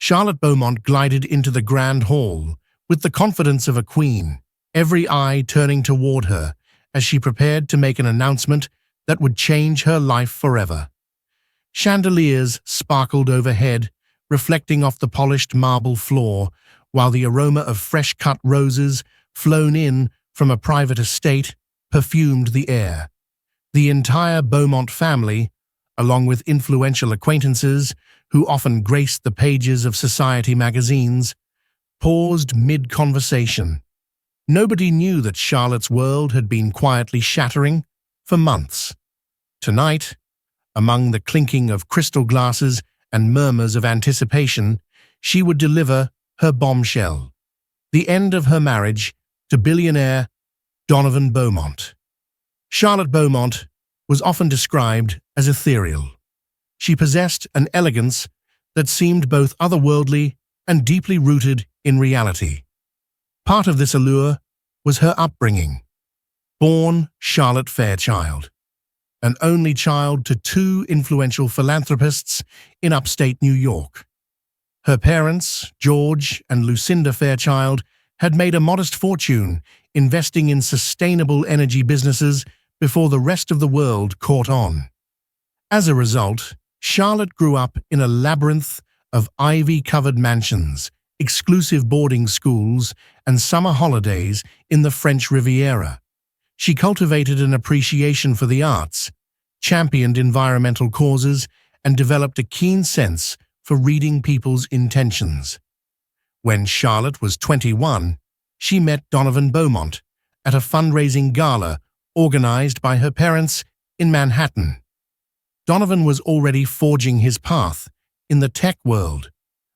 Charlotte Beaumont glided into the grand hall with the confidence of a queen, every eye turning toward her as she prepared to make an announcement that would change her life forever. Chandeliers sparkled overhead, reflecting off the polished marble floor, while the aroma of fresh-cut roses, flown in from a private estate, perfumed the air. The entire Beaumont family, along with influential acquaintances who often graced the pages of society magazines, paused mid-conversation. Nobody knew that Charlotte's world had been quietly shattering for months. Tonight, among the clinking of crystal glasses and murmurs of anticipation, she would deliver her bombshell, the end of her marriage to billionaire Donovan Beaumont. Charlotte Beaumont was often described as ethereal. She possessed an elegance that seemed both otherworldly and deeply rooted in reality. Part of this allure was her upbringing. Born Charlotte Fairchild, an only child to two influential philanthropists in upstate New York. Her parents, George and Lucinda Fairchild, had made a modest fortune investing in sustainable energy businesses before the rest of the world caught on. As a result, Charlotte grew up in a labyrinth of ivy-covered mansions, exclusive boarding schools, and summer holidays in the French Riviera. She cultivated an appreciation for the arts, championed environmental causes, and developed a keen sense for reading people's intentions. When Charlotte was 21, she met Donovan Beaumont at a fundraising gala organized by her parents in Manhattan. Donovan was already forging his path in the tech world,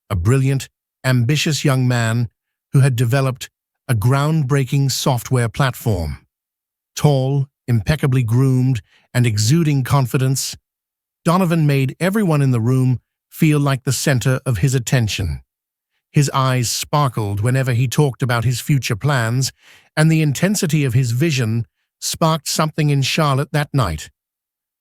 a brilliant, ambitious young man who had developed a groundbreaking software platform. Tall, impeccably groomed, and exuding confidence, Donovan made everyone in the room feel like the center of his attention. His eyes sparkled whenever he talked about his future plans, and the intensity of his vision sparked something in Charlotte that night.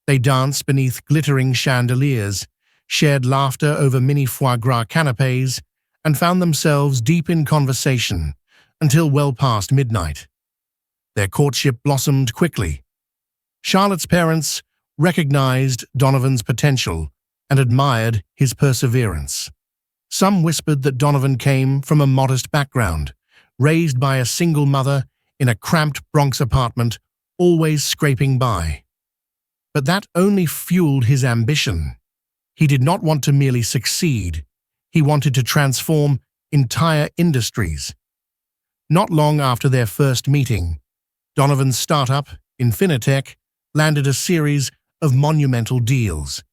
They danced beneath glittering chandeliers, shared laughter over mini foie gras canapés, and found themselves deep in conversation until well past midnight. Their courtship blossomed quickly. Charlotte's parents recognized Donovan's potential and admired his perseverance. Some whispered that Donovan came from a modest background, raised by a single mother in a cramped Bronx apartment, always scraping by. But that only fueled his ambition. He did not want to merely succeed. He wanted to transform entire industries. Not long after their first meeting, Donovan's startup, Infinitech, landed a series of monumental deals.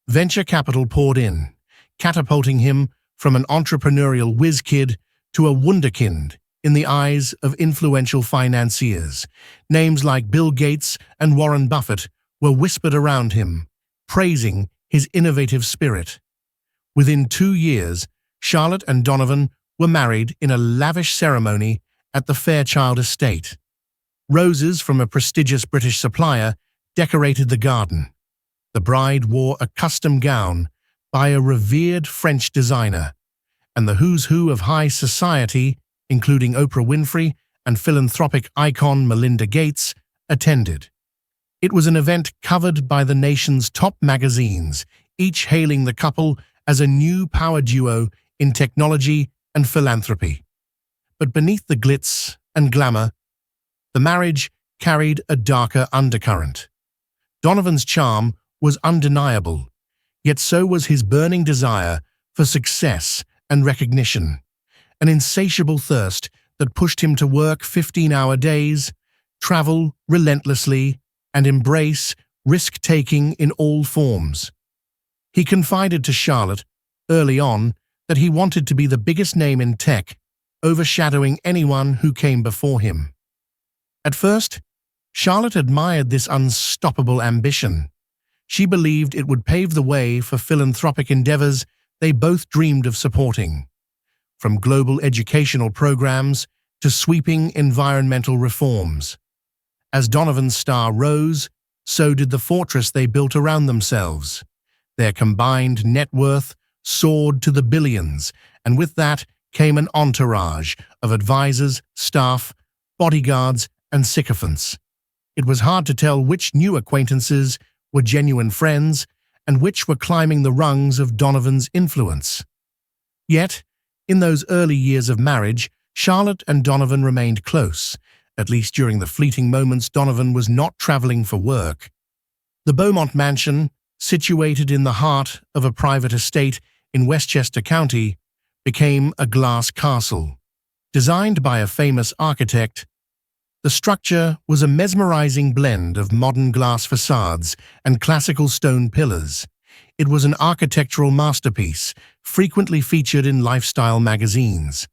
Venture capital poured in, catapulting him from an entrepreneurial whiz-kid to a wunderkind in the eyes of influential financiers. Names like Bill Gates and Warren Buffett were whispered around him, praising his innovative spirit. Within 2 years, Charlotte and Donovan were married in a lavish ceremony at the Fairchild estate. Roses from a prestigious British supplier decorated the garden. The bride wore a custom gown by a revered French designer, and the who's who of high society, including Oprah Winfrey and philanthropic icon Melinda Gates, attended. It was an event covered by the nation's top magazines, each hailing the couple as a new power duo in technology and philanthropy. But beneath the glitz and glamour, the marriage carried a darker undercurrent. Donovan's charm was undeniable, yet so was his burning desire for success and recognition, an insatiable thirst that pushed him to work 15-hour days, travel relentlessly, and embrace risk-taking in all forms. He confided to Charlotte early on that he wanted to be the biggest name in tech, overshadowing anyone who came before him. At first, Charlotte admired this unstoppable ambition. She believed it would pave the way for philanthropic endeavors they both dreamed of supporting, from global educational programs to sweeping environmental reforms. As Donovan's star rose, so did the fortress they built around themselves. Their combined net worth soared to the billions, and with that came an entourage of advisors, staff, bodyguards, and sycophants. It was hard to tell which new acquaintances were genuine friends and which were climbing the rungs of Donovan's influence. Yet, in those early years of marriage, Charlotte and Donovan remained close. At least during the fleeting moments Donovan was not traveling for work. The Beaumont mansion, situated in the heart of a private estate in Westchester County, became a glass castle. Designed by a famous architect, the structure was a mesmerizing blend of modern glass facades and classical stone pillars. It was an architectural masterpiece, frequently featured in lifestyle magazines.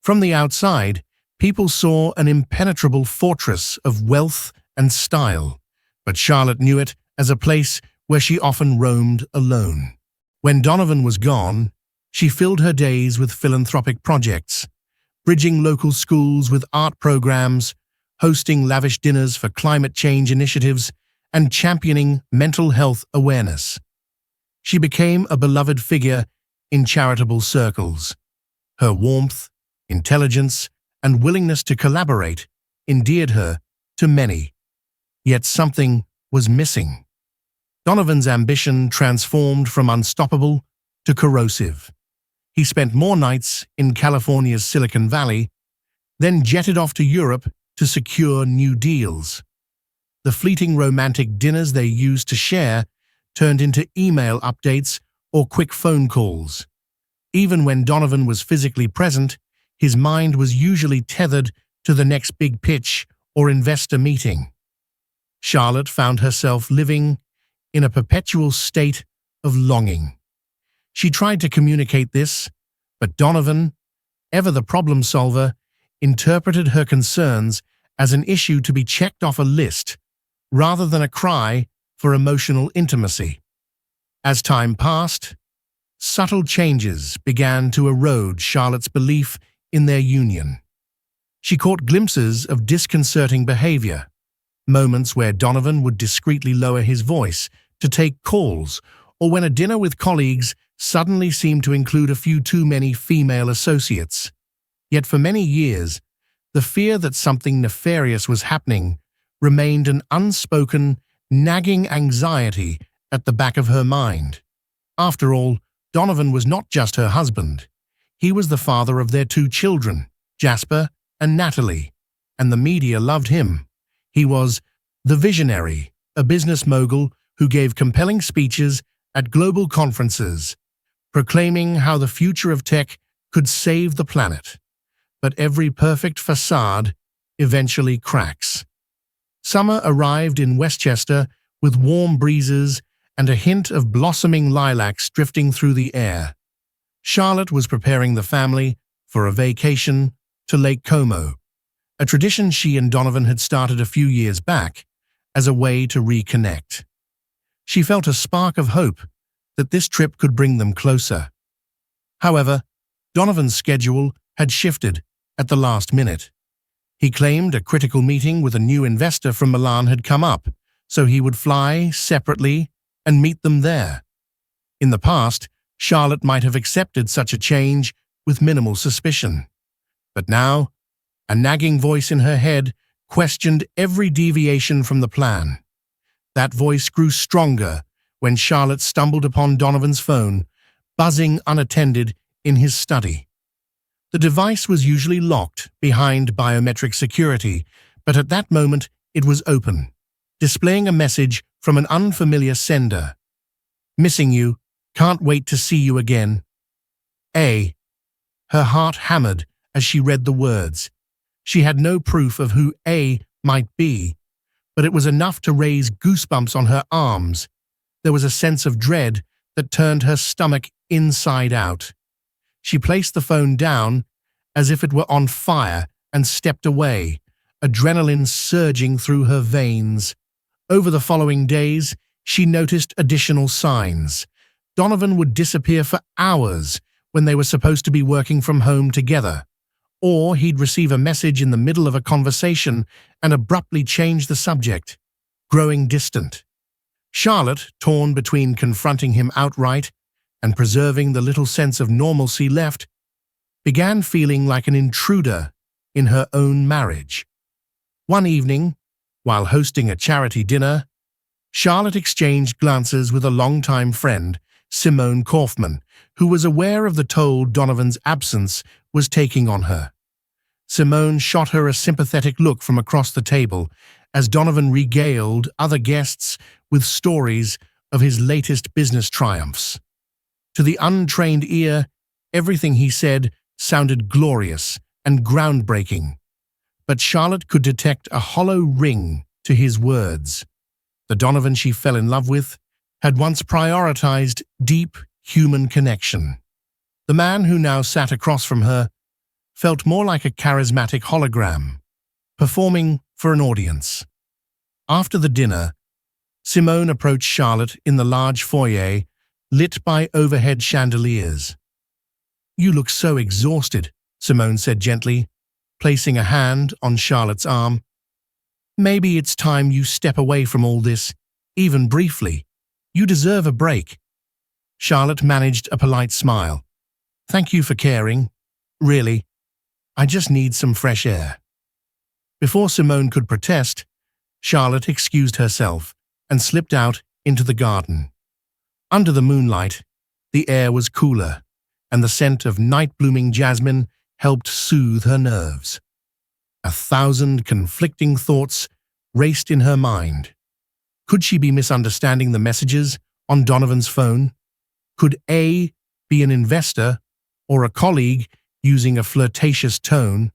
From the outside, people saw an impenetrable fortress of wealth and style, but Charlotte knew it as a place where she often roamed alone. When Donovan was gone, she filled her days with philanthropic projects, bridging local schools with art programs, hosting lavish dinners for climate change initiatives, and championing mental health awareness. She became a beloved figure in charitable circles. Her warmth, intelligence, and willingness to collaborate endeared her to many. Yet something was missing. Donovan's ambition transformed from unstoppable to corrosive. He spent more nights in California's Silicon Valley, then jetted off to Europe to secure new deals. The fleeting romantic dinners they used to share turned into email updates or quick phone calls. Even when Donovan was physically present, his mind was usually tethered to the next big pitch or investor meeting. Charlotte found herself living in a perpetual state of longing. She tried to communicate this, but Donovan, ever the problem solver, interpreted her concerns as an issue to be checked off a list rather than a cry for emotional intimacy. As time passed, subtle changes began to erode Charlotte's belief in their union. She caught glimpses of disconcerting behavior, moments where Donovan would discreetly lower his voice to take calls, or when a dinner with colleagues suddenly seemed to include a few too many female associates. Yet for many years, the fear that something nefarious was happening remained an unspoken, nagging anxiety at the back of her mind. After all, Donovan was not just her husband. He was the father of their 2 children, Jasper and Natalie, and the media loved him. He was the visionary, a business mogul who gave compelling speeches at global conferences, proclaiming how the future of tech could save the planet. But every perfect facade eventually cracks. Summer arrived in Westchester with warm breezes and a hint of blossoming lilacs drifting through the air. Charlotte was preparing the family for a vacation to Lake Como, a tradition she and Donovan had started a few years back as a way to reconnect. She felt a spark of hope that this trip could bring them closer. However, Donovan's schedule had shifted at the last minute. He claimed a critical meeting with a new investor from Milan had come up, so he would fly separately and meet them there. In the past, Charlotte might have accepted such a change with minimal suspicion. But now, a nagging voice in her head questioned every deviation from the plan. That voice grew stronger when Charlotte stumbled upon Donovan's phone, buzzing unattended in his study. The device was usually locked behind biometric security, but at that moment it was open, displaying a message from an unfamiliar sender. "Missing you. Can't wait to see you again. A." Her heart hammered as she read the words. She had no proof of who A might be, but it was enough to raise goosebumps on her arms. There was a sense of dread that turned her stomach inside out. She placed the phone down as if it were on fire and stepped away, adrenaline surging through her veins. Over the following days, she noticed additional signs. Donovan would disappear for hours when they were supposed to be working from home together, or he'd receive a message in the middle of a conversation and abruptly change the subject, growing distant. Charlotte, torn between confronting him outright and preserving the little sense of normalcy left, began feeling like an intruder in her own marriage. One evening, while hosting a charity dinner, Charlotte exchanged glances with a longtime friend, Simone Kaufman, who was aware of the toll Donovan's absence was taking on her. Simone shot her a sympathetic look from across the table as Donovan regaled other guests with stories of his latest business triumphs. To the untrained ear, everything he said sounded glorious and groundbreaking, but Charlotte could detect a hollow ring to his words. The Donovan she fell in love with had once prioritized deep human connection. The man who now sat across from her felt more like a charismatic hologram, performing for an audience. After the dinner, Simone approached Charlotte in the large foyer, lit by overhead chandeliers. "You look so exhausted," Simone said gently, placing a hand on Charlotte's arm. "Maybe it's time you step away from all this, even briefly. You deserve a break." Charlotte managed a polite smile. "Thank you for caring. Really, I just need some fresh air." Before Simone could protest, Charlotte excused herself and slipped out into the garden. Under the moonlight, the air was cooler, and the scent of night-blooming jasmine helped soothe her nerves. 1,000 conflicting thoughts raced in her mind. Could she be misunderstanding the messages on Donovan's phone? Could A be an investor or a colleague using a flirtatious tone?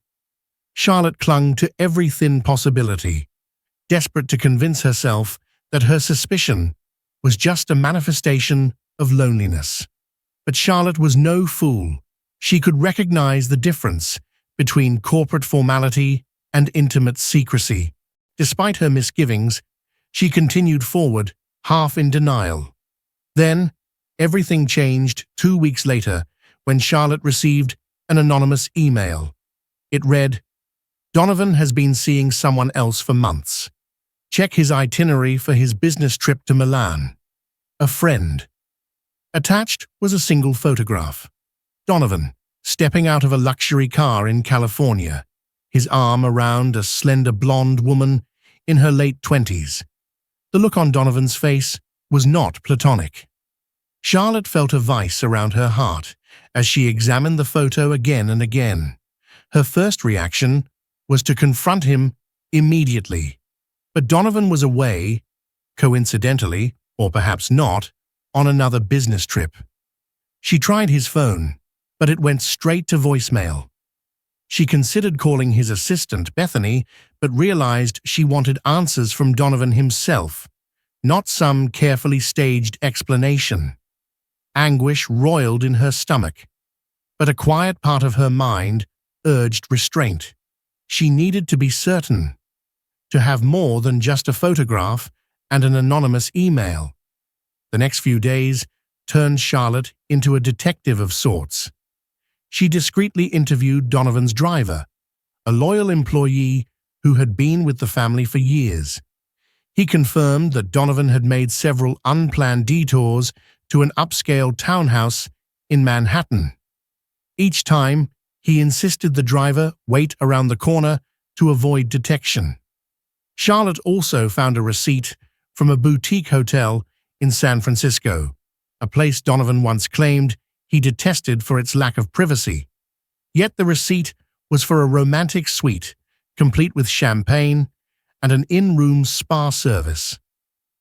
Charlotte clung to every thin possibility, desperate to convince herself that her suspicion was just a manifestation of loneliness. But Charlotte was no fool. She could recognize the difference between corporate formality and intimate secrecy. Despite her misgivings, she continued forward, half in denial. Then, everything changed 2 weeks later when Charlotte received an anonymous email. It read, "Donovan has been seeing someone else for months. Check his itinerary for his business trip to Milan. A friend." Attached was a single photograph. Donovan, stepping out of a luxury car in California, his arm around a slender blonde woman in her late 20s. The look on Donovan's face was not platonic. Charlotte felt a vice around her heart as she examined the photo again and again. Her first reaction was to confront him immediately. But Donovan was away, coincidentally, or perhaps not, on another business trip. She tried his phone, but it went straight to voicemail. She considered calling his assistant, Bethany, but realized she wanted answers from Donovan himself, not some carefully staged explanation. Anguish roiled in her stomach, but a quiet part of her mind urged restraint. She needed to be certain, to have more than just a photograph and an anonymous email. The next few days turned Charlotte into a detective of sorts. She discreetly interviewed Donovan's driver, a loyal employee who had been with the family for years. He confirmed that Donovan had made several unplanned detours to an upscale townhouse in Manhattan. Each time, he insisted the driver wait around the corner to avoid detection. Charlotte also found a receipt from a boutique hotel in San Francisco, a place Donovan once claimed he detested for its lack of privacy. Yet the receipt was for a romantic suite, complete with champagne and an in-room spa service.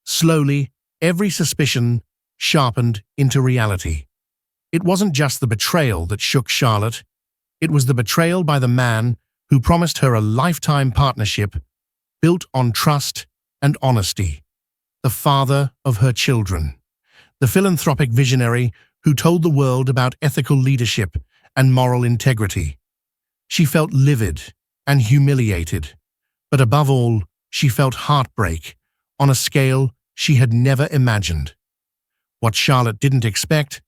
Slowly, every suspicion sharpened into reality. It wasn't just the betrayal that shook Charlotte. It was the betrayal by the man who promised her a lifetime partnership built on trust and honesty. The father of her children. The philanthropic visionary who told the world about ethical leadership and moral integrity. She felt livid and humiliated, but above all, she felt heartbreak on a scale she had never imagined. What Charlotte didn't expect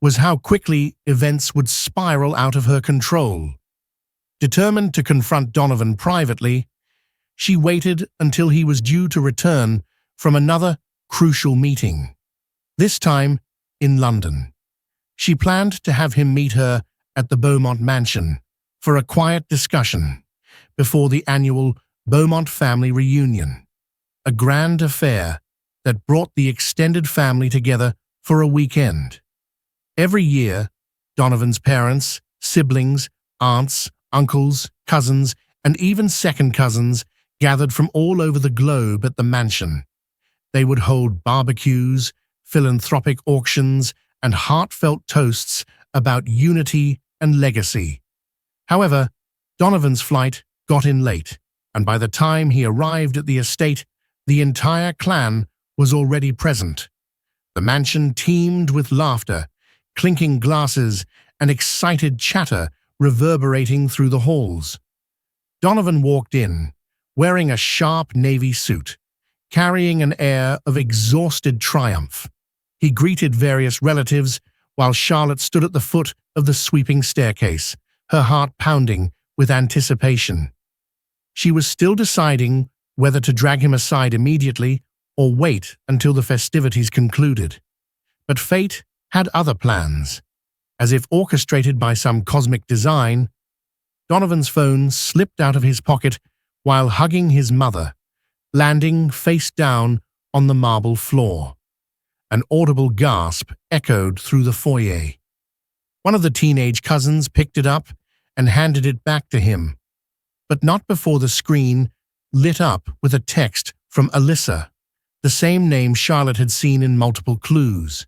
was how quickly events would spiral out of her control. Determined to confront Donovan privately, she waited until he was due to return from another crucial meeting, this time in London. She planned to have him meet her at the Beaumont mansion for a quiet discussion before the annual Beaumont family reunion, a grand affair that brought the extended family together for a weekend. Every year, Donovan's parents, siblings, aunts, uncles, cousins, and even second cousins gathered from all over the globe at the mansion. They would hold barbecues, philanthropic auctions, and heartfelt toasts about unity and legacy. However, Donovan's flight got in late, and by the time he arrived at the estate, the entire clan was already present. The mansion teemed with laughter, clinking glasses, and excited chatter reverberating through the halls. Donovan walked in, wearing a sharp navy suit, carrying an air of exhausted triumph. He greeted various relatives while Charlotte stood at the foot of the sweeping staircase, her heart pounding with anticipation. She was still deciding whether to drag him aside immediately or wait until the festivities concluded. But fate had other plans. As if orchestrated by some cosmic design, Donovan's phone slipped out of his pocket while hugging his mother, landing face down on the marble floor. An audible gasp echoed through the foyer. One of the teenage cousins picked it up and handed it back to him, but not before the screen lit up with a text from Alyssa, the same name Charlotte had seen in multiple clues.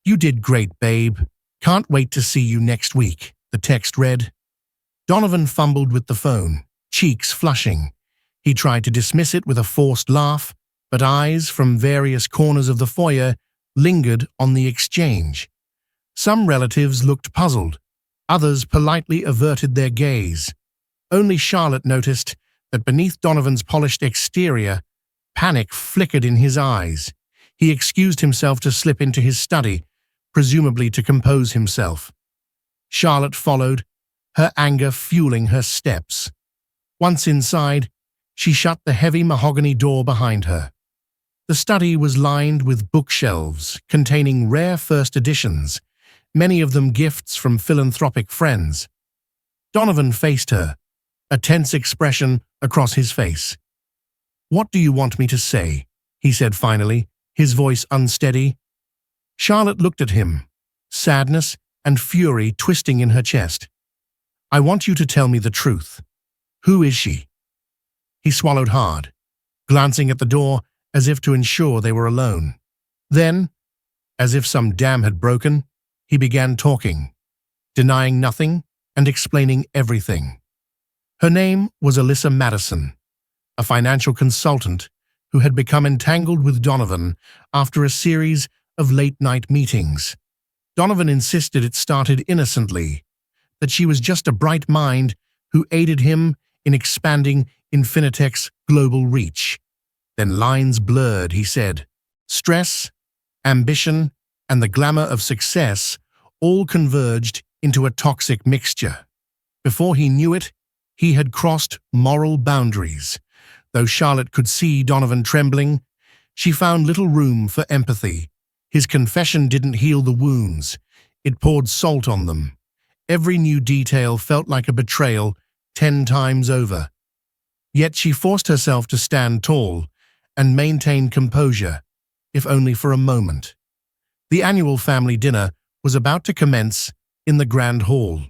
"You did great, babe. Can't wait to see you next week," the text read. Donovan fumbled with the phone, cheeks flushing. He tried to dismiss it with a forced laugh, but eyes from various corners of the foyer lingered on the exchange. Some relatives looked puzzled, others politely averted their gaze. Only Charlotte noticed that beneath Donovan's polished exterior, panic flickered in his eyes. He excused himself to slip into his study, presumably to compose himself. Charlotte followed, her anger fueling her steps. Once inside, she shut the heavy mahogany door behind her. The study was lined with bookshelves containing rare first editions, many of them gifts from philanthropic friends. Donovan faced her, a tense expression across his face. "What do you want me to say?" he said finally, his voice unsteady. Charlotte looked at him, sadness and fury twisting in her chest. "I want you to tell me the truth. Who is she?" He swallowed hard, glancing at the door as if to ensure they were alone. Then, as if some dam had broken, he began talking, denying nothing and explaining everything. Her name was Alyssa Madison, a financial consultant who had become entangled with Donovan after a series of late-night meetings. Donovan insisted it started innocently, that she was just a bright mind who aided him in expanding Infinitech's global reach. Then lines blurred, he said. Stress, ambition, and the glamour of success all converged into a toxic mixture. Before he knew it, he had crossed moral boundaries. Though Charlotte could see Donovan trembling, she found little room for empathy. His confession didn't heal the wounds. It poured salt on them. Every new detail felt like a betrayal 10 times over. Yet she forced herself to stand tall and maintain composure, if only for a moment. The annual family dinner was about to commence in the grand hall.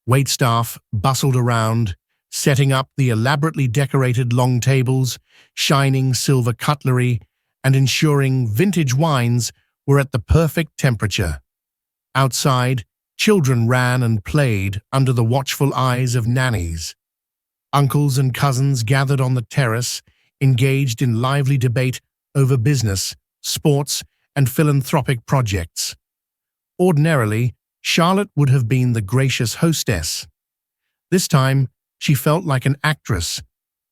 Waitstaff bustled around, setting up the elaborately decorated long tables, shining silver cutlery, and ensuring vintage wines were at the perfect temperature. Outside, children ran and played under the watchful eyes of nannies. Uncles and cousins gathered on the terrace, engaged in lively debate over business, sports, and philanthropic projects. Ordinarily, Charlotte would have been the gracious hostess. This time, she felt like an actress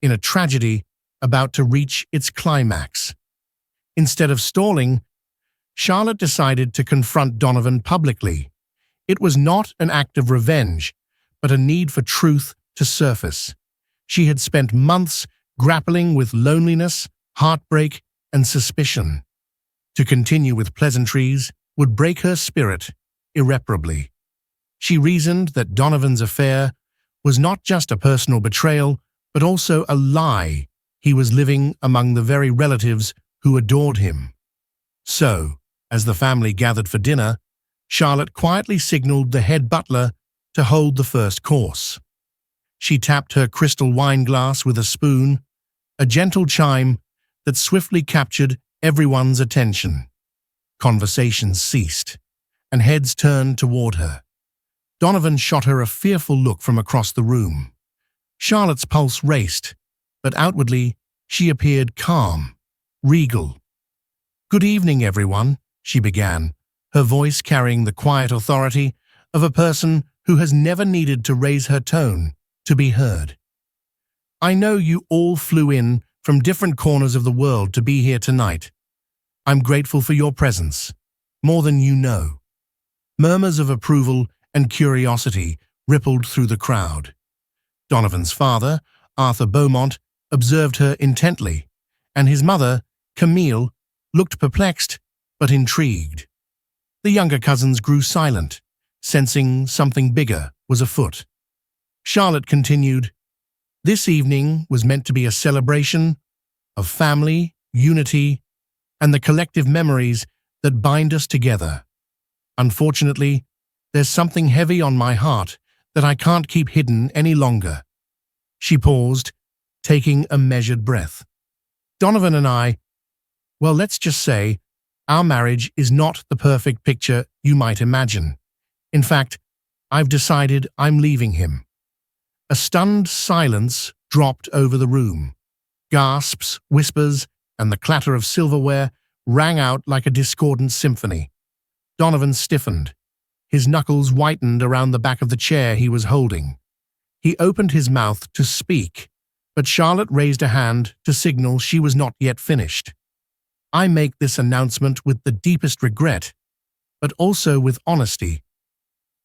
in a tragedy about to reach its climax. Instead of stalling, Charlotte decided to confront Donovan publicly. It was not an act of revenge, but a need for truth to surface. She had spent months grappling with loneliness, heartbreak, and suspicion. To continue with pleasantries would break her spirit. irreparably. She reasoned that Donovan's affair was not just a personal betrayal, but also a lie he was living among the very relatives who adored him. So, as the family gathered for dinner, Charlotte quietly signaled the head butler to hold the first course. She tapped her crystal wine glass with a spoon, a gentle chime that swiftly captured everyone's attention. Conversations ceased, and heads turned toward her. Donovan shot her a fearful look from across the room. Charlotte's pulse raced, but outwardly she appeared calm, regal. "Good evening, everyone," she began, her voice carrying the quiet authority of a person who has never needed to raise her tone to be heard. "I know you all flew in from different corners of the world to be here tonight. I'm grateful for your presence, more than you know." Murmurs of approval and curiosity rippled through the crowd. Donovan's father, Arthur Beaumont, observed her intently, and his mother, Camille, looked perplexed but intrigued. The younger cousins grew silent, sensing something bigger was afoot. Charlotte continued, "This evening was meant to be a celebration of family, unity, and the collective memories that bind us together. Unfortunately, there's something heavy on my heart that I can't keep hidden any longer." She paused, taking a measured breath. "Donovan and I, well, let's just say, our marriage is not the perfect picture you might imagine. In fact, I've decided I'm leaving him." A stunned silence dropped over the room. Gasps, whispers, and the clatter of silverware rang out like a discordant symphony. Donovan stiffened. His knuckles whitened around the back of the chair he was holding. He opened his mouth to speak, but Charlotte raised a hand to signal she was not yet finished. "I make this announcement with the deepest regret, but also with honesty.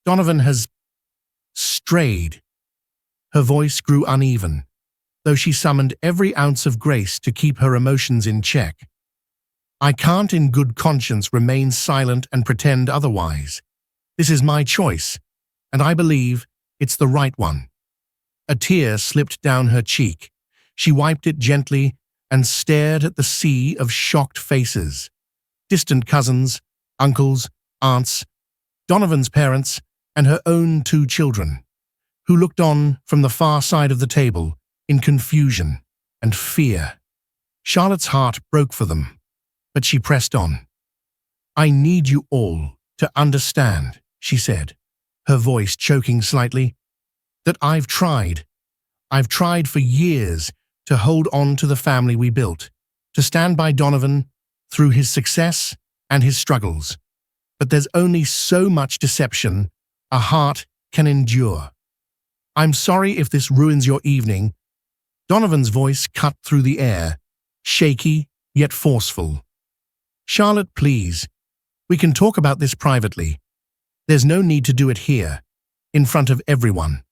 Donovan has strayed." Her voice grew uneven, though she summoned every ounce of grace to keep her emotions in check. "I can't in good conscience remain silent and pretend otherwise. This is my choice, and I believe it's the right one." A tear slipped down her cheek. She wiped it gently and stared at the sea of shocked faces. Distant cousins, uncles, aunts, Donovan's parents, and her own 2 children, who looked on from the far side of the table in confusion and fear. Charlotte's heart broke for them, but she pressed on. "I need you all to understand," she said, her voice choking slightly, "that I've tried for years to hold on to the family we built, to stand by Donovan through his success and his struggles. But there's only so much deception a heart can endure. I'm sorry if this ruins your evening." Donovan's voice cut through the air, shaky yet forceful. "Charlotte, please, we can talk about this privately. There's no need to do it here, in front of everyone."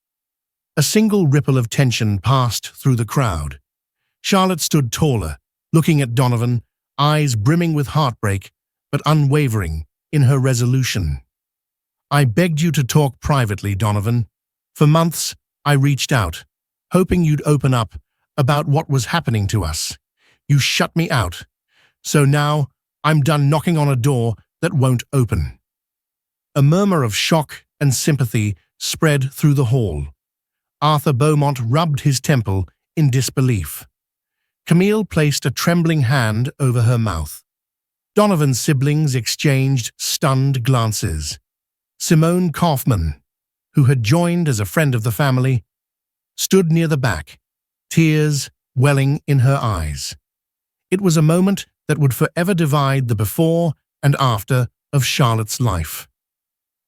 A single ripple of tension passed through the crowd. Charlotte stood taller, looking at Donovan, eyes brimming with heartbreak, but unwavering in her resolution. "I begged you to talk privately, Donovan. For months, I reached out, hoping you'd open up about what was happening to us. You shut me out. So now, I'm done knocking on a door that won't open." A murmur of shock and sympathy spread through the hall. Arthur Beaumont rubbed his temple in disbelief. Camille placed a trembling hand over her mouth. Donovan's siblings exchanged stunned glances. Simone Kaufman, who had joined as a friend of the family, stood near the back, tears welling in her eyes. It was a moment that would forever divide the before and after of Charlotte's life.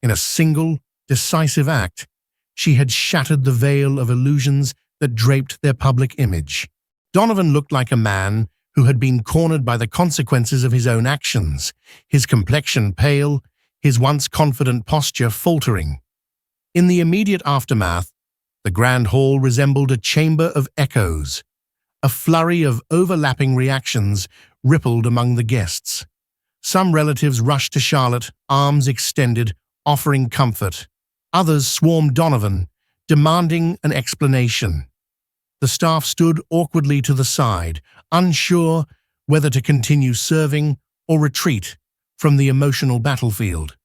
In a single, decisive act, she had shattered the veil of illusions that draped their public image. Donovan looked like a man who had been cornered by the consequences of his own actions, his complexion pale, his once confident posture faltering. In the immediate aftermath, the grand hall resembled a chamber of echoes. A flurry of overlapping reactions rippled among the guests. Some relatives rushed to Charlotte, arms extended, offering comfort. Others swarmed Donovan, demanding an explanation. The staff stood awkwardly to the side, unsure whether to continue serving or retreat from the emotional battlefield.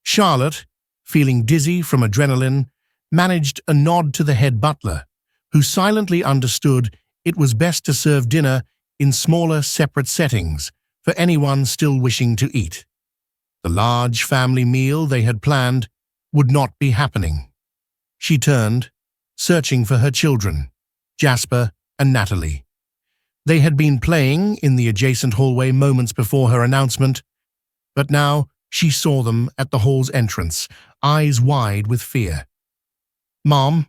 Charlotte, feeling dizzy from adrenaline, managed a nod to the head butler, who silently understood it was best to serve dinner in smaller, separate settings for anyone still wishing to eat. The large family meal they had planned would not be happening. She turned, searching for her children, Jasper and Natalie. They had been playing in the adjacent hallway moments before her announcement, but now she saw them at the hall's entrance, eyes wide with fear. "Mom,"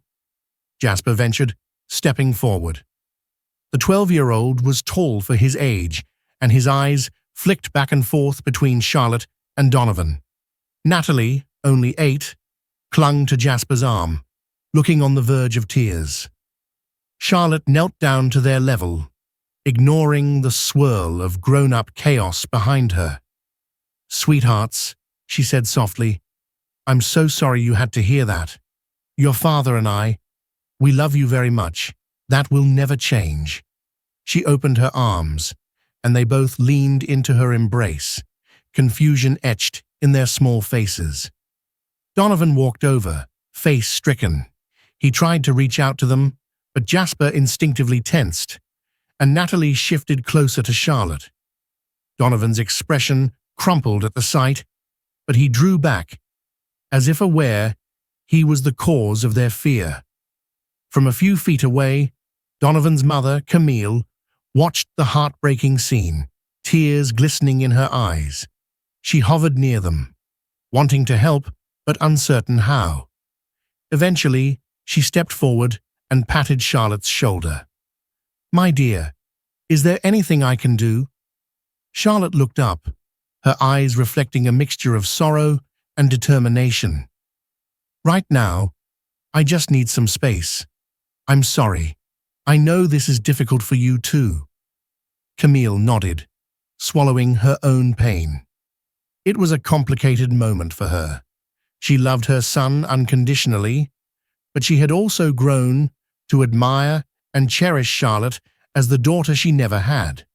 Jasper ventured, stepping forward. The 12-year-old was tall for his age, and his eyes flicked back and forth between Charlotte and Donovan. Natalie, only 8, clung to Jasper's arm, looking on the verge of tears. Charlotte knelt down to their level, ignoring the swirl of grown-up chaos behind her. "Sweethearts," she said softly, "I'm so sorry you had to hear that. Your father and I, we love you very much. That will never change." She opened her arms, and they both leaned into her embrace, confusion etched in their small faces. Donovan walked over, face stricken. He tried to reach out to them, but Jasper instinctively tensed, and Natalie shifted closer to Charlotte. Donovan's expression crumpled at the sight, but he drew back, as if aware he was the cause of their fear. From a few feet away, Donovan's mother, Camille, watched the heartbreaking scene, tears glistening in her eyes. She hovered near them, wanting to help but uncertain how. Eventually, she stepped forward and patted Charlotte's shoulder. "My dear, is there anything I can do?" Charlotte looked up, her eyes reflecting a mixture of sorrow and determination. "Right now, I just need some space. I'm sorry. I know this is difficult for you too." Camille nodded, swallowing her own pain. It was a complicated moment for her. She loved her son unconditionally, but she had also grown to admire and cherish Charlotte as the daughter she never had.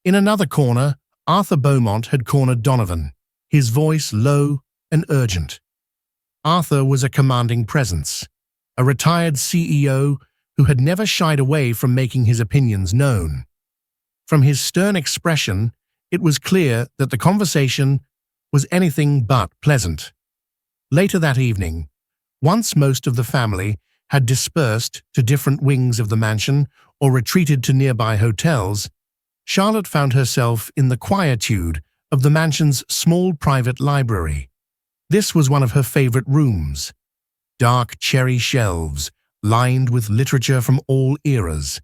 In another corner, Arthur Beaumont had cornered Donovan, his voice low and urgent. Arthur was a commanding presence, a retired CEO who had never shied away from making his opinions known. From his stern expression, it was clear that the conversation was anything but pleasant. Later that evening, once most of the family had dispersed to different wings of the mansion or retreated to nearby hotels, Charlotte found herself in the quietude of the mansion's small private library. This was one of her favorite rooms. Dark cherry shelves, lined with literature from all eras,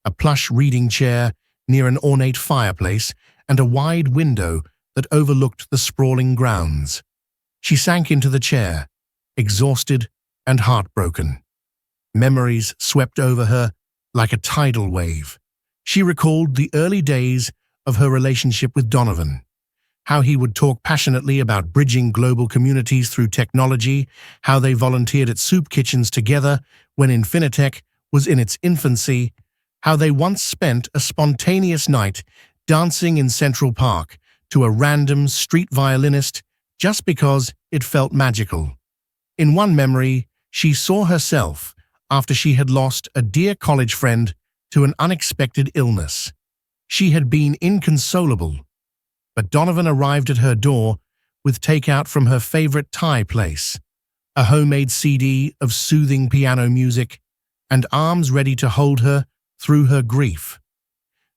a plush reading chair near an ornate fireplace, and a wide window that overlooked the sprawling grounds. She sank into the chair, exhausted and heartbroken. Memories swept over her like a tidal wave. She recalled the early days of her relationship with Donovan, how he would talk passionately about bridging global communities through technology, how they volunteered at soup kitchens together when Infinitech was in its infancy, how they once spent a spontaneous night dancing in Central Park to a random street violinist just because it felt magical. In one memory, she saw herself after she had lost a dear college friend to an unexpected illness. She had been inconsolable, but Donovan arrived at her door with takeout from her favorite Thai place, a homemade CD of soothing piano music, and arms ready to hold her through her grief.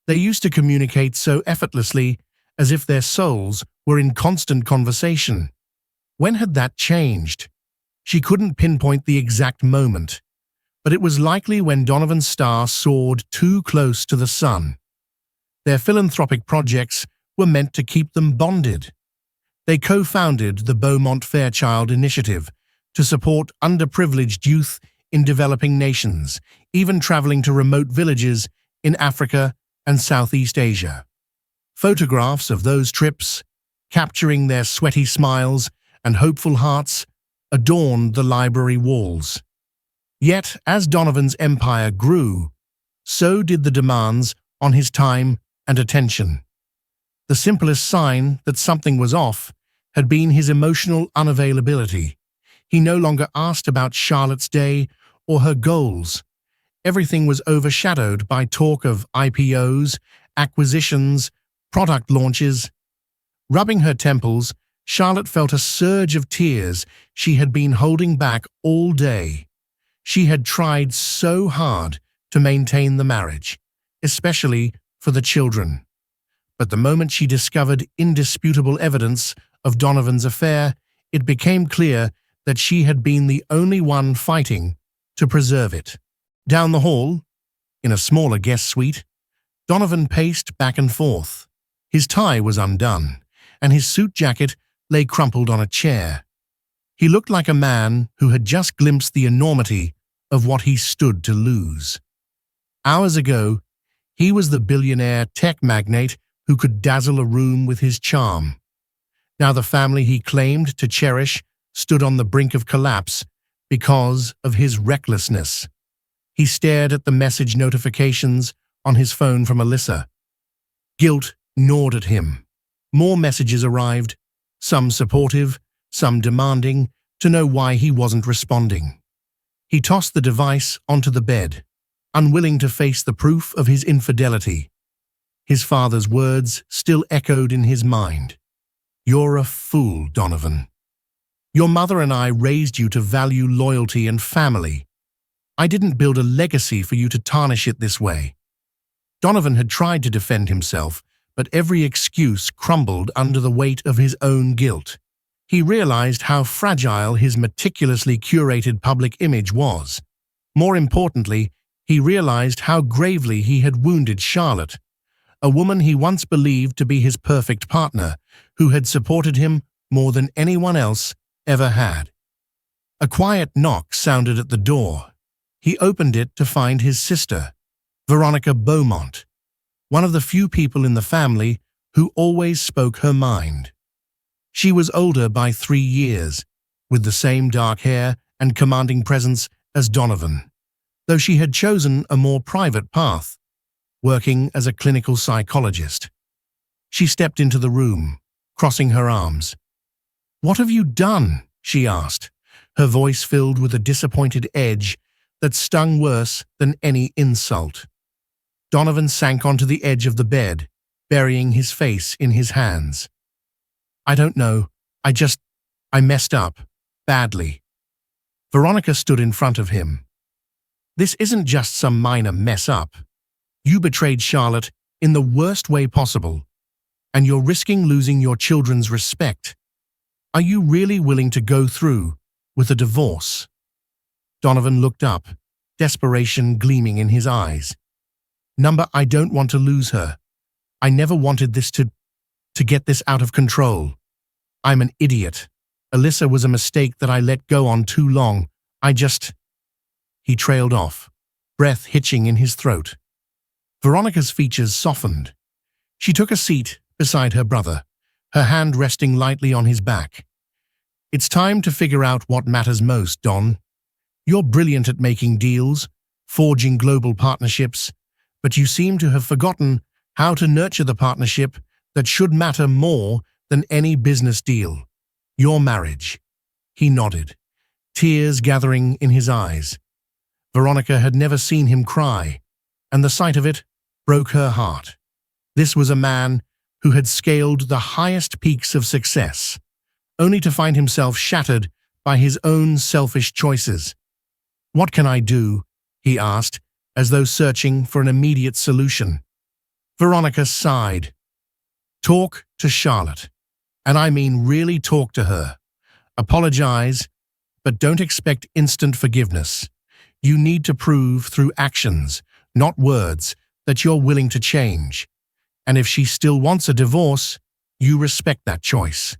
They used to communicate so effortlessly, as if their souls were in constant conversation. When had that changed? She couldn't pinpoint the exact moment, but it was likely when Donovan's star soared too close to the sun. Their philanthropic projects were meant to keep them bonded. They co-founded the Beaumont Fairchild Initiative to support underprivileged youth in developing nations, even traveling to remote villages in Africa and Southeast Asia. Photographs of those trips, capturing their sweaty smiles and hopeful hearts adorned the library walls. Yet, as Donovan's empire grew, so did the demands on his time and attention. The simplest sign that something was off had been his emotional unavailability. He no longer asked about Charlotte's day or her goals. Everything was overshadowed by talk of IPOs, acquisitions, product launches. Rubbing her temples, Charlotte felt a surge of tears she had been holding back all day. She had tried so hard to maintain the marriage, especially for the children. But the moment she discovered indisputable evidence of Donovan's affair, it became clear that she had been the only one fighting to preserve it. Down the hall, in a smaller guest suite, Donovan paced back and forth. His tie was undone, and his suit jacket lay crumpled on a chair. He looked like a man who had just glimpsed the enormity of what he stood to lose. Hours ago, he was the billionaire tech magnate who could dazzle a room with his charm. Now the family he claimed to cherish stood on the brink of collapse because of his recklessness. He stared at the message notifications on his phone from Alyssa. Guilt gnawed at him. More messages arrived, some supportive, some demanding to know why he wasn't responding. He tossed the device onto the bed, unwilling to face the proof of his infidelity. His father's words still echoed in his mind. "You're a fool, Donovan. Your mother and I raised you to value loyalty and family. I didn't build a legacy for you to tarnish it this way." Donovan had tried to defend himself, but every excuse crumbled under the weight of his own guilt. He realized how fragile his meticulously curated public image was. More importantly, he realized how gravely he had wounded Charlotte, a woman he once believed to be his perfect partner, who had supported him more than anyone else ever had. A quiet knock sounded at the door. He opened it to find his sister, Veronica Beaumont, one of the few people in the family who always spoke her mind. She was older by 3 years, with the same dark hair and commanding presence as Donovan, though she had chosen a more private path, working as a clinical psychologist. She stepped into the room, crossing her arms. "What have you done?" she asked, her voice filled with a disappointed edge that stung worse than any insult. Donovan sank onto the edge of the bed, burying his face in his hands. "I don't know. I messed up. Badly." Veronica stood in front of him. "This isn't just some minor mess up. You betrayed Charlotte in the worst way possible, and you're risking losing your children's respect. Are you really willing to go through with a divorce?" Donovan looked up, desperation gleaming in his eyes. I don't want to lose her. I never wanted this to get this out of control. I'm an idiot. Alyssa was a mistake that I let go on too long. He trailed off, breath hitching in his throat. Veronica's features softened. She took a seat beside her brother, her hand resting lightly on his back. "It's time to figure out what matters most, Don. You're brilliant at making deals, forging global partnerships, but you seem to have forgotten how to nurture the partnership that should matter more than any business deal. Your marriage." He nodded, tears gathering in his eyes. Veronica had never seen him cry, and the sight of it broke her heart. This was a man who had scaled the highest peaks of success, only to find himself shattered by his own selfish choices. "What can I do?" he asked, as though searching for an immediate solution. Veronica sighed. "Talk to Charlotte. And I mean really talk to her. Apologize, but don't expect instant forgiveness. You need to prove through actions, not words, that you're willing to change. And if she still wants a divorce, you respect that choice."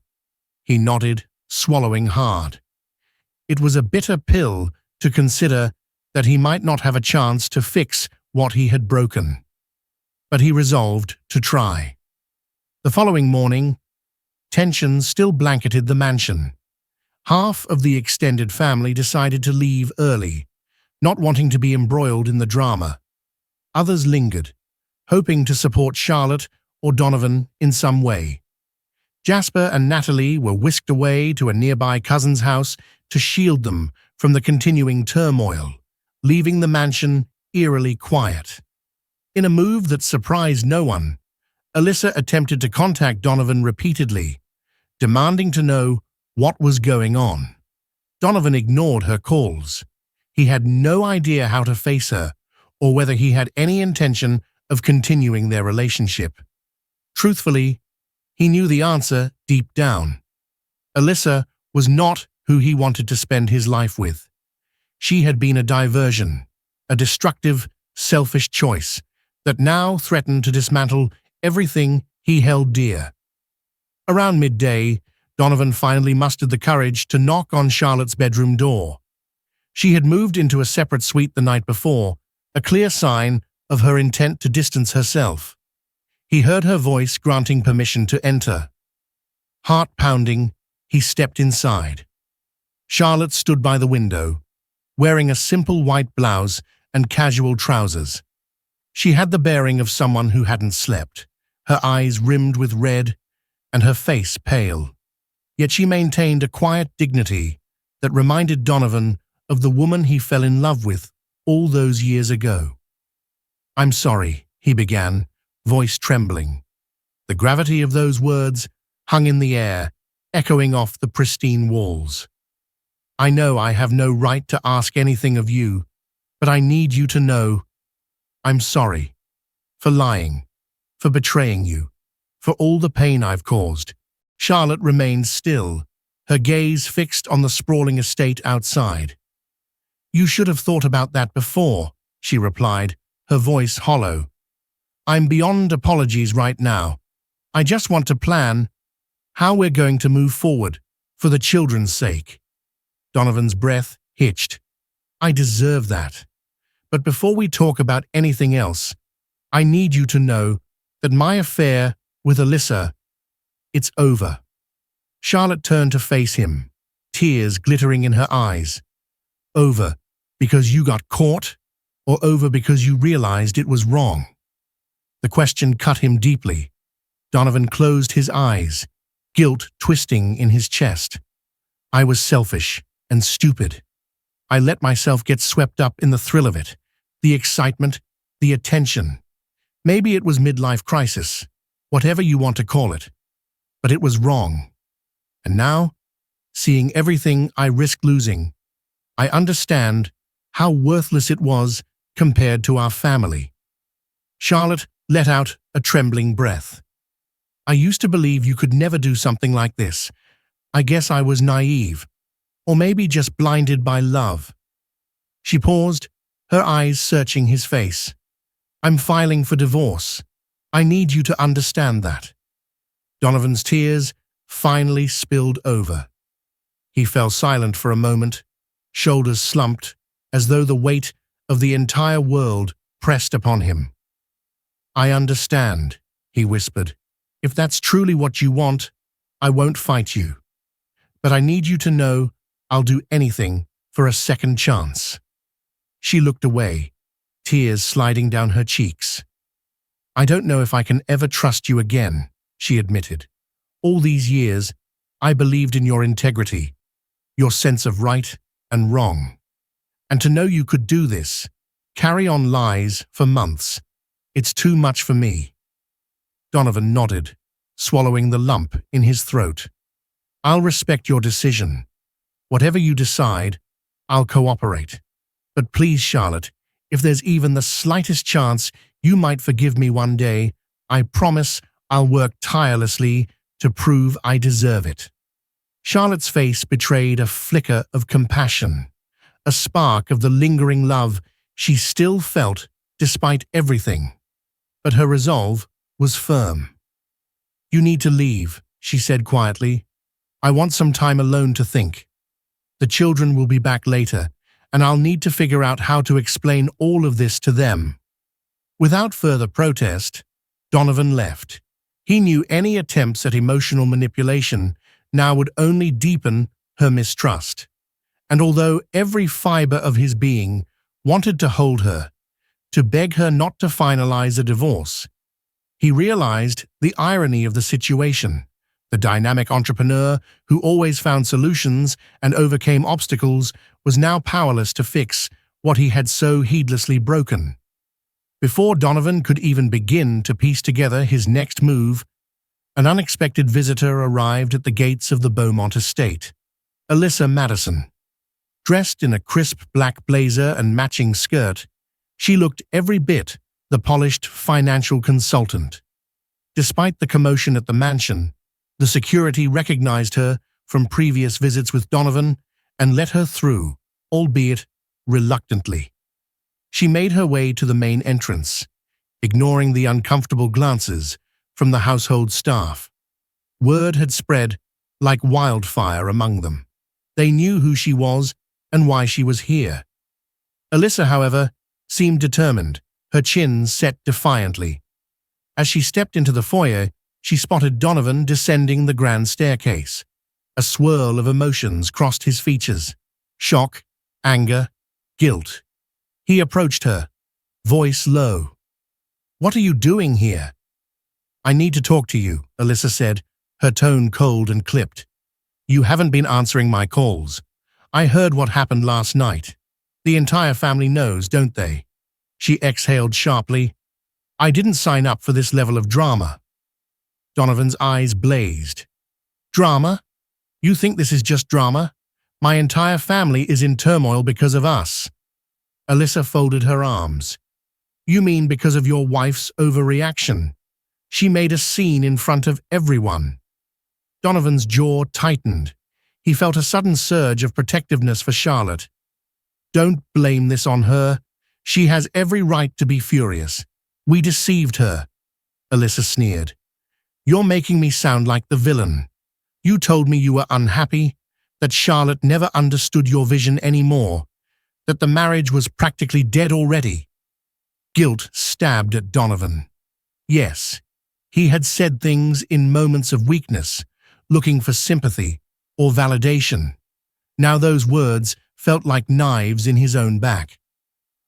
He nodded, swallowing hard. It was a bitter pill to consider that he might not have a chance to fix what he had broken. But he resolved to try. The following morning, tension still blanketed the mansion. Half of the extended family decided to leave early, not wanting to be embroiled in the drama. Others lingered, hoping to support Charlotte or Donovan in some way. Jasper and Natalie were whisked away to a nearby cousin's house to shield them from the continuing turmoil, leaving the mansion eerily quiet. In a move that surprised no one, Alyssa attempted to contact Donovan repeatedly, demanding to know what was going on. Donovan ignored her calls. He had no idea how to face her or whether he had any intention of continuing their relationship. Truthfully, he knew the answer deep down. Alyssa was not who he wanted to spend his life with. She had been a diversion, a destructive, selfish choice that now threatened to dismantle everything he held dear. Around midday, Donovan finally mustered the courage to knock on Charlotte's bedroom door. She had moved into a separate suite the night before, a clear sign of her intent to distance herself. He heard her voice granting permission to enter. Heart pounding, he stepped inside. Charlotte stood by the window, wearing a simple white blouse and casual trousers. She had the bearing of someone who hadn't slept, her eyes rimmed with red and her face pale. Yet she maintained a quiet dignity that reminded Donovan of the woman he fell in love with all those years ago. "I'm sorry," he began, voice trembling. The gravity of those words hung in the air, echoing off the pristine walls. "I know I have no right to ask anything of you, but I need you to know I'm sorry for lying, for betraying you, for all the pain I've caused." Charlotte remained still, her gaze fixed on the sprawling estate outside. "You should have thought about that before," she replied, her voice hollow. "I'm beyond apologies right now. I just want to plan how we're going to move forward, for the children's sake." Donovan's breath hitched. "I deserve that. But before we talk about anything else, I need you to know that my affair with Alyssa, it's over." Charlotte turned to face him, tears glittering in her eyes. "Over because you got caught, or over because you realized it was wrong?" The question cut him deeply. Donovan closed his eyes, guilt twisting in his chest. "I was selfish and stupid. I let myself get swept up in the thrill of it, the excitement, the attention. Maybe it was midlife crisis, whatever you want to call it. But it was wrong. And now, seeing everything I risked losing, I understand how worthless it was compared to our family." Charlotte let out a trembling breath. "I used to believe you could never do something like this. I guess I was naive, or maybe just blinded by love." She paused, her eyes searching his face. "I'm filing for divorce. I need you to understand that." Donovan's tears finally spilled over. He fell silent for a moment, shoulders slumped, as though the weight of the entire world pressed upon him. "I understand," he whispered. "If that's truly what you want, I won't fight you. But I need you to know I'll do anything for a second chance." She looked away, tears sliding down her cheeks. "I don't know if I can ever trust you again," she admitted. "All these years, I believed in your integrity, your sense of right and wrong. And to know you could do this, carry on lies for months, it's too much for me." Donovan nodded, swallowing the lump in his throat. "I'll respect your decision. Whatever you decide, I'll cooperate. But please, Charlotte, if there's even the slightest chance you might forgive me one day, I promise I'll work tirelessly to prove I deserve it." Charlotte's face betrayed a flicker of compassion, a spark of the lingering love she still felt despite everything. But her resolve was firm. "You need to leave," she said quietly. "I want some time alone to think. The children will be back later, and I'll need to figure out how to explain all of this to them." Without further protest, Donovan left. He knew any attempts at emotional manipulation now would only deepen her mistrust. And although every fiber of his being wanted to hold her, to beg her not to finalize a divorce, he realized the irony of the situation. The dynamic entrepreneur who always found solutions and overcame obstacles was now powerless to fix what he had so heedlessly broken. Before Donovan could even begin to piece together his next move, an unexpected visitor arrived at the gates of the Beaumont estate. Alyssa Madison. Dressed in a crisp black blazer and matching skirt, she looked every bit the polished financial consultant. Despite the commotion at the mansion, the security recognized her from previous visits with Donovan and let her through, albeit reluctantly. She made her way to the main entrance, ignoring the uncomfortable glances from the household staff. Word had spread like wildfire among them. They knew who she was and why she was here. Alyssa, however, seemed determined, her chin set defiantly. As she stepped into the foyer, she spotted Donovan descending the grand staircase. A swirl of emotions crossed his features: shock, anger, guilt. He approached her, voice low. "What are you doing here?" "I need to talk to you," Alyssa said, her tone cold and clipped. "You haven't been answering my calls. I heard what happened last night. The entire family knows, don't they?" She exhaled sharply. "I didn't sign up for this level of drama." Donovan's eyes blazed. "Drama? You think this is just drama? My entire family is in turmoil because of us." Alyssa folded her arms. "You mean because of your wife's overreaction? She made a scene in front of everyone." Donovan's jaw tightened. He felt a sudden surge of protectiveness for Charlotte. "Don't blame this on her. She has every right to be furious. We deceived her," Alyssa sneered. "You're making me sound like the villain. You told me you were unhappy, that Charlotte never understood your vision anymore, that the marriage was practically dead already." Guilt stabbed at Donovan. Yes, he had said things in moments of weakness, looking for sympathy or validation. Now those words felt like knives in his own back.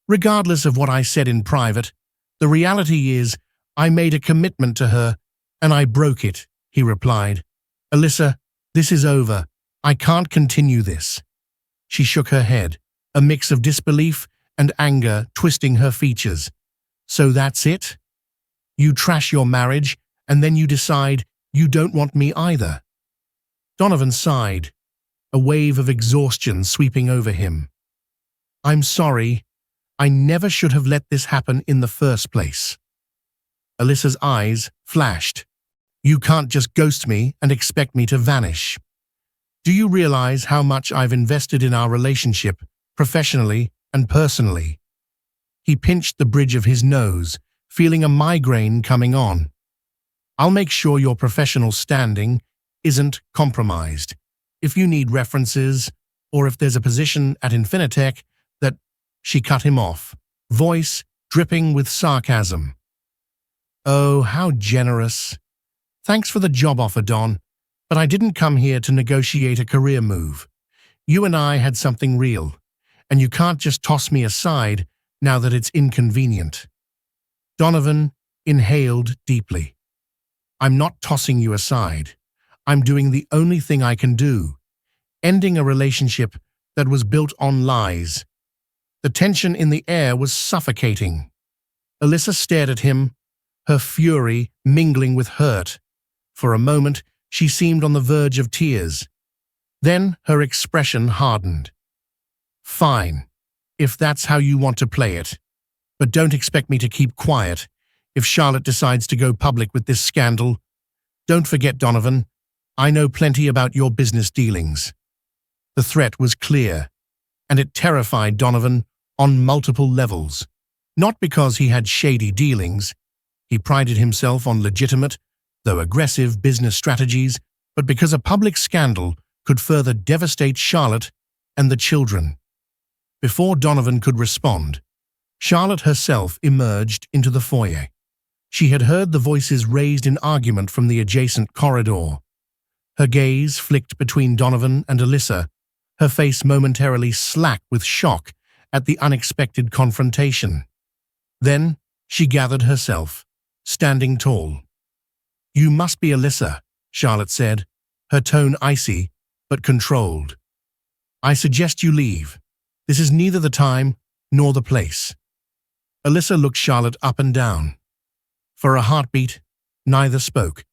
"Regardless of what I said in private, the reality is I made a commitment to her and I broke it," he replied. "Alyssa, this is over. I can't continue this." She shook her head, a mix of disbelief and anger twisting her features. "So that's it? You trash your marriage and then you decide you don't want me either?" Donovan sighed, a wave of exhaustion sweeping over him. "I'm sorry. I never should have let this happen in the first place." Alyssa's eyes flashed. "You can't just ghost me and expect me to vanish. Do you realize how much I've invested in our relationship, professionally and personally?" He pinched the bridge of his nose, feeling a migraine coming on. "I'll make sure your professional standing isn't compromised. If you need references, or if there's a position at Infinitech that—" She cut him off, voice dripping with sarcasm. "Oh, how generous. Thanks for the job offer, Don, but I didn't come here to negotiate a career move. You and I had something real, and you can't just toss me aside now that it's inconvenient." Donovan inhaled deeply. "I'm not tossing you aside. I'm doing the only thing I can do, ending a relationship that was built on lies." The tension in the air was suffocating. Alyssa stared at him, her fury mingling with hurt. For a moment, she seemed on the verge of tears. Then her expression hardened. "Fine, if that's how you want to play it. But don't expect me to keep quiet if Charlotte decides to go public with this scandal. Don't forget, Donovan, I know plenty about your business dealings." The threat was clear, and it terrified Donovan on multiple levels. Not because he had shady dealings. He prided himself on legitimate, though aggressive, business strategies, but because a public scandal could further devastate Charlotte and the children. Before Donovan could respond, Charlotte herself emerged into the foyer. She had heard the voices raised in argument from the adjacent corridor. Her gaze flicked between Donovan and Alyssa, her face momentarily slack with shock at the unexpected confrontation. Then she gathered herself, standing tall. "You must be Alyssa," Charlotte said, her tone icy but controlled. "I suggest you leave. This is neither the time nor the place." Alyssa looked Charlotte up and down. For a heartbeat, neither spoke,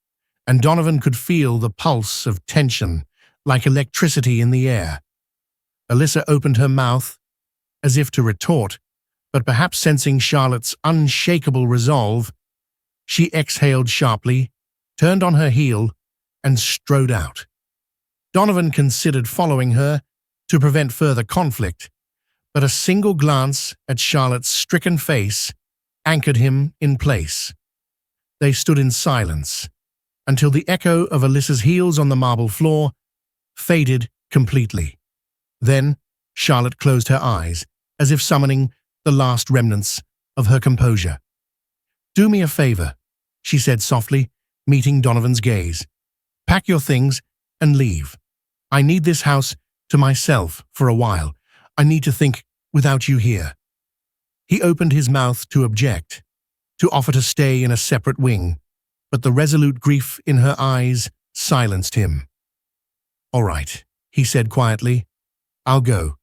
and Donovan could feel the pulse of tension like electricity in the air. Alyssa opened her mouth as if to retort, but perhaps sensing Charlotte's unshakable resolve, she exhaled sharply, turned on her heel, and strode out. Donovan considered following her to prevent further conflict, but a single glance at Charlotte's stricken face anchored him in place. They stood in silence until the echo of Alyssa's heels on the marble floor faded completely. Then Charlotte closed her eyes, as if summoning the last remnants of her composure. "Do me a favor," she said softly, meeting Donovan's gaze. "Pack your things and leave. I need this house to myself for a while. I need to think without you here." He opened his mouth to object, to offer to stay in a separate wing, but the resolute grief in her eyes silenced him. "All right," he said quietly. "I'll go.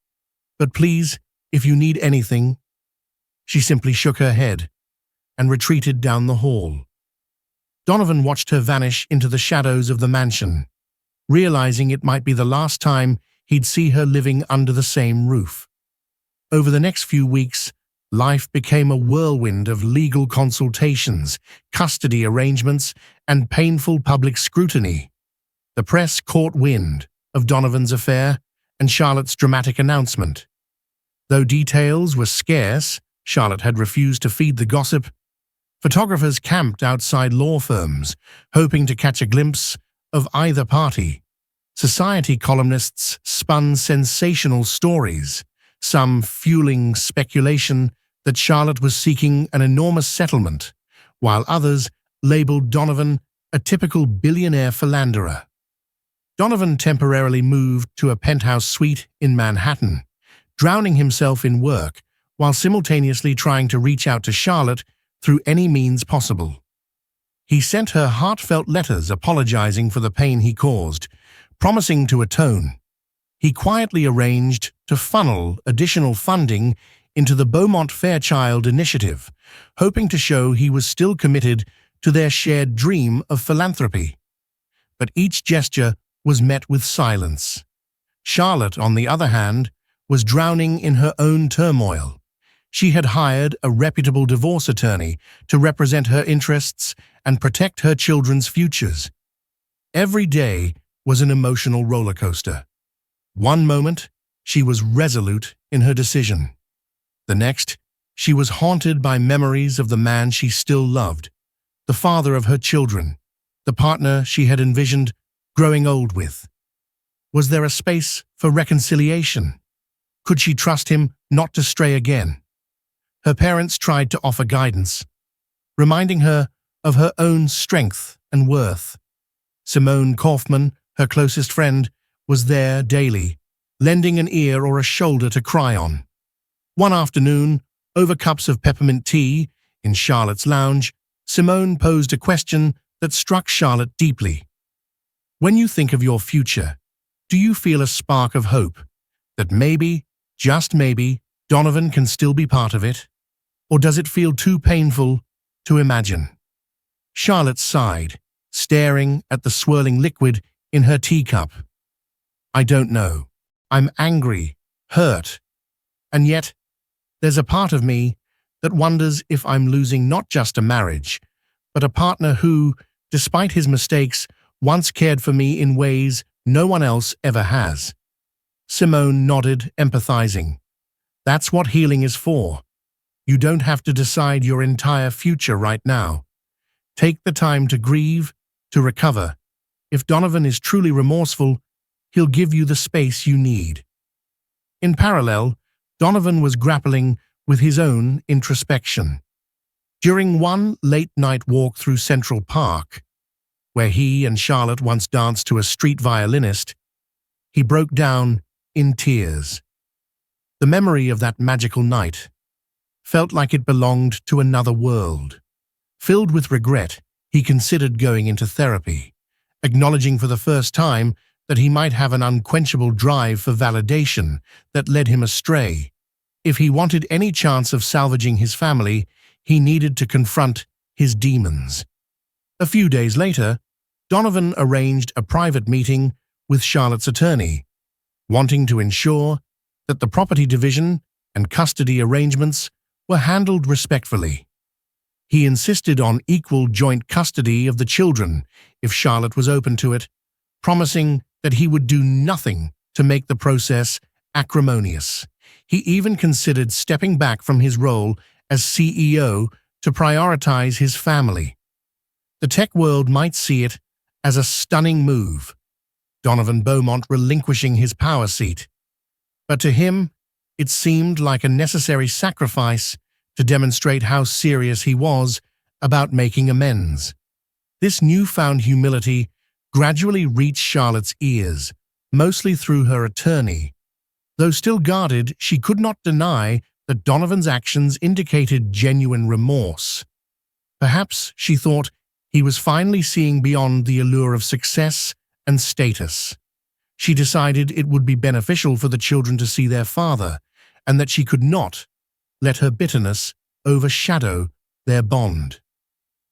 But please, if you need anything—" She simply shook her head and retreated down the hall. Donovan watched her vanish into the shadows of the mansion, realizing it might be the last time he'd see her living under the same roof. Over the next few weeks, life became a whirlwind of legal consultations, custody arrangements, and painful public scrutiny. The press caught wind of Donovan's affair and Charlotte's dramatic announcement. Though details were scarce, Charlotte had refused to feed the gossip. Photographers camped outside law firms, hoping to catch a glimpse of either party. Society columnists spun sensational stories, some fueling speculation that Charlotte was seeking an enormous settlement, while others labeled Donovan a typical billionaire philanderer. Donovan temporarily moved to a penthouse suite in Manhattan, drowning himself in work while simultaneously trying to reach out to Charlotte through any means possible. He sent her heartfelt letters apologizing for the pain he caused, promising to atone. He quietly arranged to funnel additional funding into the Beaumont Fairchild Initiative, hoping to show he was still committed to their shared dream of philanthropy. But each gesture was met with silence. Charlotte, on the other hand, was drowning in her own turmoil. She had hired a reputable divorce attorney to represent her interests and protect her children's futures. Every day was an emotional roller coaster. One moment, she was resolute in her decision. The next, she was haunted by memories of the man she still loved, the father of her children, the partner she had envisioned growing old with. Was there a space for reconciliation? Could she trust him not to stray again? Her parents tried to offer guidance, reminding her of her own strength and worth. Simone Kaufman, her closest friend, was there daily, lending an ear or a shoulder to cry on. One afternoon, over cups of peppermint tea in Charlotte's lounge, Simone posed a question that struck Charlotte deeply. "When you think of your future, do you feel a spark of hope that maybe, just maybe, Donovan can still be part of it? Or does it feel too painful to imagine?" Charlotte sighed, staring at the swirling liquid in her teacup. "I don't know. I'm angry, hurt, and yet there's a part of me that wonders if I'm losing not just a marriage, but a partner who, despite his mistakes, once cared for me in ways no one else ever has." Simone nodded, empathizing. "That's what healing is for. You don't have to decide your entire future right now. Take the time to grieve, to recover. If Donovan is truly remorseful, he'll give you the space you need." In parallel, Donovan was grappling with his own introspection. During one late-night walk through Central Park, where he and Charlotte once danced to a street violinist, he broke down in tears. The memory of that magical night felt like it belonged to another world. Filled with regret, he considered going into therapy, acknowledging for the first time that he might have an unquenchable drive for validation that led him astray. If he wanted any chance of salvaging his family, he needed to confront his demons. A few days later, Donovan arranged a private meeting with Charlotte's attorney, wanting to ensure that the property division and custody arrangements were handled respectfully. He insisted on equal joint custody of the children if Charlotte was open to it, promising that he would do nothing to make the process acrimonious. He even considered stepping back from his role as CEO to prioritize his family. The tech world might see it as a stunning move, Donovan Beaumont relinquishing his power seat. But to him, it seemed like a necessary sacrifice to demonstrate how serious he was about making amends. This newfound humility gradually reached Charlotte's ears, mostly through her attorney. Though still guarded, she could not deny that Donovan's actions indicated genuine remorse. Perhaps, she thought, he was finally seeing beyond the allure of success and status. She decided it would be beneficial for the children to see their father, and that she could not let her bitterness overshadow their bond.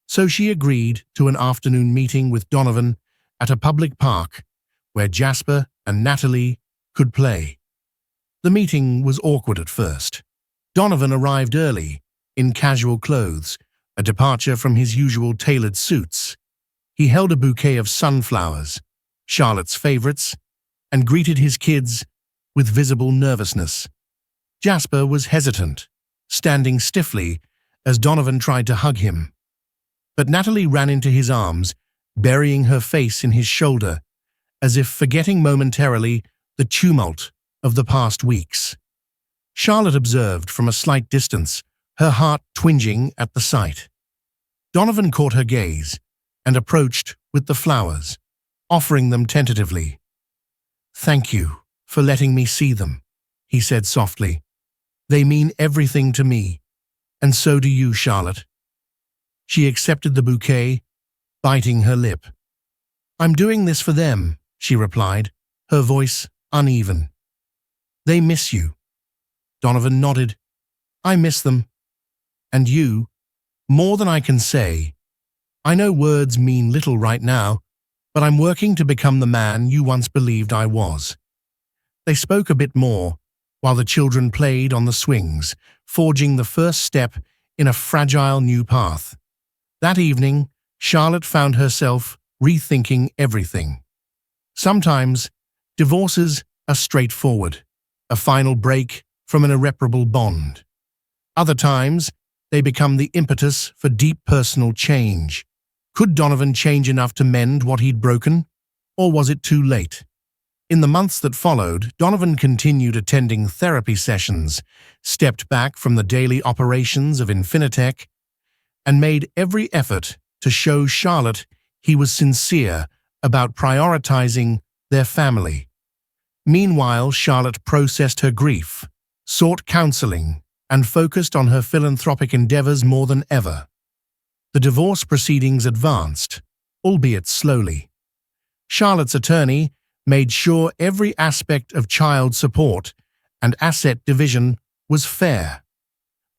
So she agreed to an afternoon meeting with Donovan at a public park where Jasper and Natalie could play. The meeting was awkward at first. Donovan arrived early, in casual clothes, a departure from his usual tailored suits. He held a bouquet of sunflowers, Charlotte's favorites, and greeted his kids with visible nervousness. Jasper was hesitant, standing stiffly as Donovan tried to hug him. But Natalie ran into his arms, burying her face in his shoulder, as if forgetting momentarily the tumult of the past weeks. Charlotte observed from a slight distance, her heart twinging at the sight. Donovan caught her gaze and approached with the flowers, offering them tentatively. "Thank you for letting me see them," he said softly. "They mean everything to me, and so do you, Charlotte." She accepted the bouquet, biting her lip. "I'm doing this for them," she replied, her voice uneven. "They miss you." Donovan nodded. "I miss them. And you, more than I can say. I know words mean little right now, but I'm working to become the man you once believed I was." They spoke a bit more, while the children played on the swings, forging the first step in a fragile new path. That evening, Charlotte found herself rethinking everything. Sometimes, divorces are straightforward, a final break from an irreparable bond. Other times, they become the impetus for deep personal change. Could Donovan change enough to mend what he'd broken? Or was it too late? In the months that followed, Donovan continued attending therapy sessions, stepped back from the daily operations of Infinitech, and made every effort to show Charlotte he was sincere about prioritizing their family. Meanwhile, Charlotte processed her grief, sought counseling, and focused on her philanthropic endeavors more than ever. The divorce proceedings advanced, albeit slowly. Charlotte's attorney made sure every aspect of child support and asset division was fair.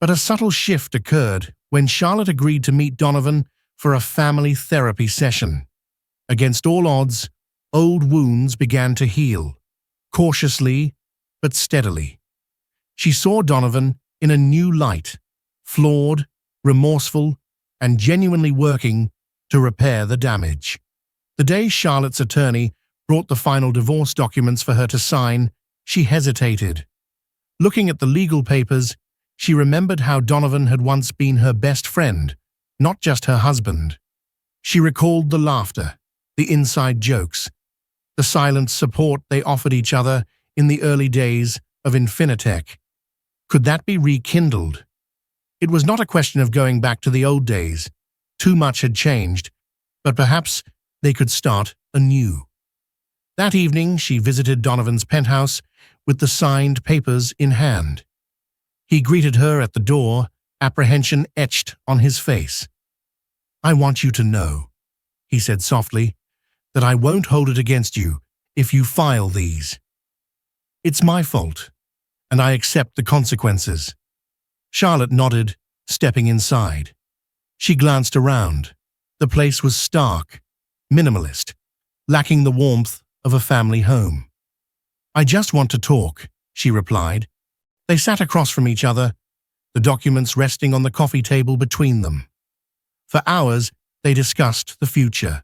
But a subtle shift occurred when Charlotte agreed to meet Donovan for a family therapy session. Against all odds, old wounds began to heal, cautiously but steadily. She saw Donovan in a new light, flawed, remorseful, and genuinely working to repair the damage. The day Charlotte's attorney brought the final divorce documents for her to sign, she hesitated. Looking at the legal papers, she remembered how Donovan had once been her best friend, not just her husband. She recalled the laughter, the inside jokes, the silent support they offered each other in the early days of Infinitech. Could that be rekindled? It was not a question of going back to the old days. Too much had changed, but perhaps they could start anew. That evening, she visited Donovan's penthouse with the signed papers in hand. He greeted her at the door, apprehension etched on his face. "I want you to know," he said softly, "that I won't hold it against you if you file these. It's my fault, and I accept the consequences." Charlotte nodded, stepping inside. She glanced around. The place was stark, minimalist, lacking the warmth of a family home. "I just want to talk," she replied. They sat across from each other, the documents resting on the coffee table between them. For hours, they discussed the future.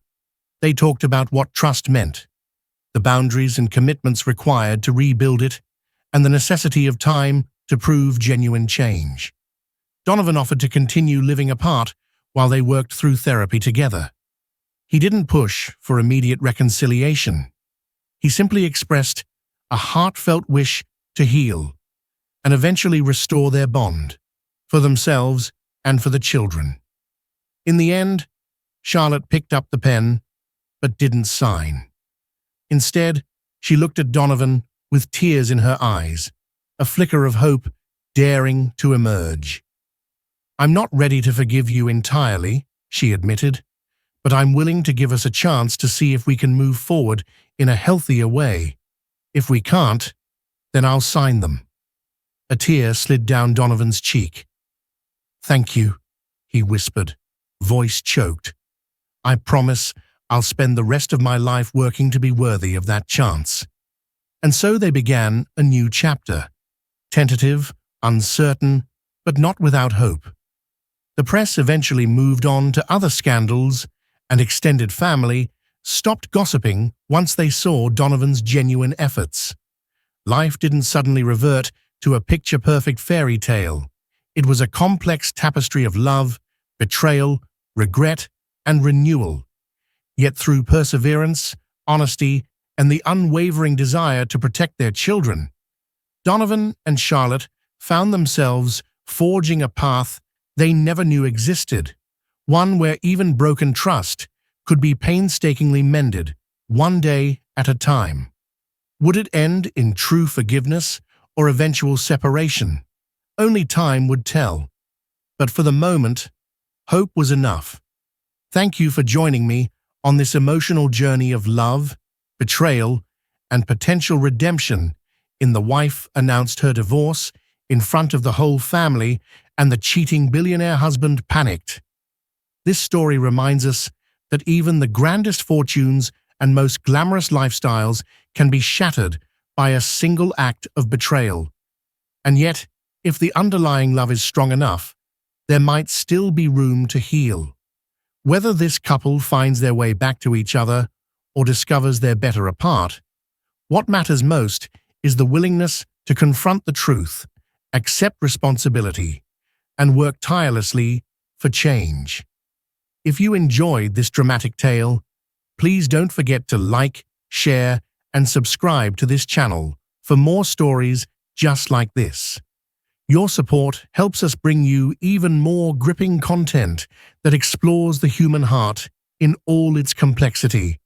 They talked about what trust meant, the boundaries and commitments required to rebuild it, and the necessity of time to prove genuine change. Donovan offered to continue living apart while they worked through therapy together. He didn't push for immediate reconciliation. He simply expressed a heartfelt wish to heal and eventually restore their bond, for themselves and for the children. In the end, Charlotte picked up the pen, but didn't sign. Instead, she looked at Donovan with tears in her eyes, a flicker of hope daring to emerge. "I'm not ready to forgive you entirely," she admitted, "but I'm willing to give us a chance to see if we can move forward in a healthier way. If we can't, then I'll sign them." A tear slid down Donovan's cheek. "Thank you," he whispered, voice choked. "I promise I'll spend the rest of my life working to be worthy of that chance." And so they began a new chapter, tentative, uncertain, but not without hope. The press eventually moved on to other scandals, and extended family stopped gossiping once they saw Donovan's genuine efforts. Life didn't suddenly revert to a picture-perfect fairy tale. It was a complex tapestry of love, betrayal, regret, and renewal. Yet through perseverance, honesty, and the unwavering desire to protect their children, Donovan and Charlotte found themselves forging a path they never knew existed, one where even broken trust could be painstakingly mended, one day at a time. Would it end in true forgiveness or eventual separation? Only time would tell. But for the moment, hope was enough. Thank you for joining me on this emotional journey of love, betrayal, and potential redemption. The wife announced her divorce in front of the whole family, and the cheating billionaire husband panicked. This story reminds us that even the grandest fortunes and most glamorous lifestyles can be shattered by a single act of betrayal. And yet, if the underlying love is strong enough, there might still be room to heal. Whether this couple finds their way back to each other or discovers they're better apart, what matters most is the willingness to confront the truth, accept responsibility, and work tirelessly for change. If you enjoyed this dramatic tale, please don't forget to like, share, and subscribe to this channel for more stories just like this. Your support helps us bring you even more gripping content that explores the human heart in all its complexity.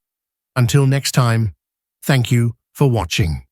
Until next time, thank you for watching.